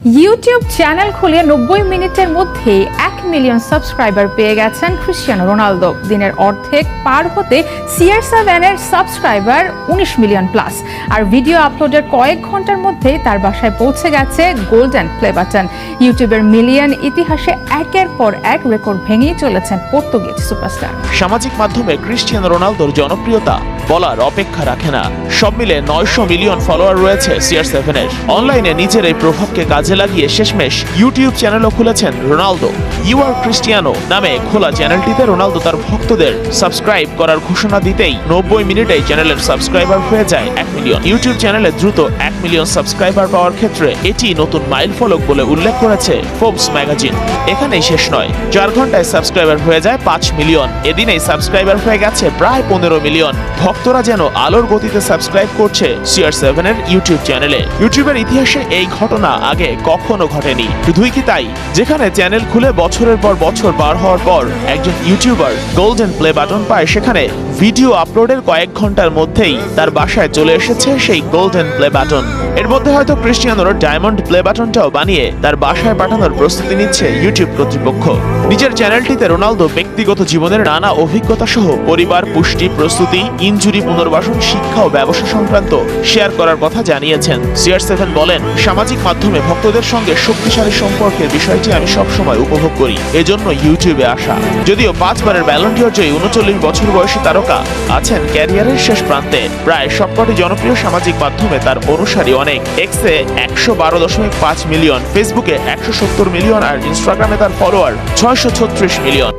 YouTube channel খুলে 90 মিনিটের মধ্যেই 1 মিলিয়ন সাবস্ক্রাইবার পেয়ে গেছেন ক্রিস্টিয়ানো রোনালদো। দিনের অর্ধেক পার হতে CR7 এর সাবস্ক্রাইবার 19 মিলিয়ন প্লাস। আর ভিডিও আপলোডের কয়েক ঘন্টার মধ্যেই তার বাসায় পৌঁছে গেছে গোল্ডেন প্লে বাটন। ইউটিউবের মিলিয়ন ইতিহাসে একের পর এক রেকর্ড ভেঙেই চলেছেন পর্তুগিজ সুপারস্টার। সামাজিক মাধ্যমে ক্রিস্টিয়ানো রোনালদোর জনপ্রিয়তা বলার অপেক্ষা রাখে না। সব মিলে 900 মিলিয়ন ফলোয়ার রয়েছে CR7 এর। অনলাইনে নিজের এই প্রভাবকে কাজে লাগিয়ে শেষমেশ ইউটিউব চ্যানেলও খুলেছেন রোনালদো। ইউ আর ক্রিস্টিয়ানো নামে খোলা চ্যানেলটিতে রোনালদো তার ভক্তদের সাবস্ক্রাইব করার ঘোষণা দিতেই 90 মিনিটেই চ্যানেলের সাবস্ক্রাইবার হয়ে যায় 1 মিলিয়ন। ইউটিউব চ্যানেলে দ্রুত 1 মিলিয়ন সাবস্ক্রাইবার পাওয়ার ক্ষেত্রে এটি নতুন মাইলফলক বলে উল্লেখ করেছে ফোর্বস ম্যাগাজিন। এখানেই শেষ নয়, 4 ঘন্টায় সাবস্ক্রাইবার হয়ে যায় 5 মিলিয়ন। এদিনেই সাবস্ক্রাইবার হয়ে গেছে প্রায় 15 মিলিয়ন। ভক্তরা যেন আলোর গতিতে সাবস্ক্রাইব করছে CR7 এর ইউটিউব চ্যানেলে। ইউটিউবের ইতিহাসে এই ঘটনা আগে কখনো ঘটেনি। শুধুই কি তাই, যেখানে চ্যানেল খুলে বছরের পর বছর পার হওয়ার পর একজন ইউটিউবার গোল্ডেন প্লে বাটন পায়, সেখানে ভিডিও আপলোডের কয়েক ঘন্টার মধ্যেই তার বাসায় চলে এসেছে সেই গোল্ডেন প্লে বাটন। এর মধ্যে হয়তো ক্রিস্টিয়ানোর ডায়মন্ড প্লে বাটনটাও বানিয়ে তার বাসায় পাঠানোর প্রস্তুতি নিচ্ছে ইউটিউব কর্তৃপক্ষ। নিজের চ্যানেলটিতে রোনালদো ব্যক্তিগত জীবনের নানা অভিজ্ঞতা সহ পরিবার, পুষ্টি, প্রস্তুতি, ইনজুরি পুনর্বাসন, শিক্ষা ও ব্যবসা সংক্রান্ত শেয়ার করার কথা জানিয়েছেন। CR7 বলেন, সামাজিক মাধ্যমে ভক্তদের সঙ্গে শক্তিশালী সম্পর্কের বিষয়টি আমি সবসময় উপভোগ করি, এজন্য ইউটিউবে আসা। যদিও 5 বারের ব্যালন ডি'র জয়ী 39 বছর বয়সী তারকা আছেন ক্যারিয়ারের শেষ প্রান্তে। প্রায় সবকটি জনপ্রিয় সামাজিক মাধ্যমে তার অনুসারী অনেক। এক্সে 112.5 মিলিয়ন, ফেসবুকে 170 মিলিয়ন আর ইনস্টাগ্রামে তার ফলোয়ার 636 মিলিয়ন।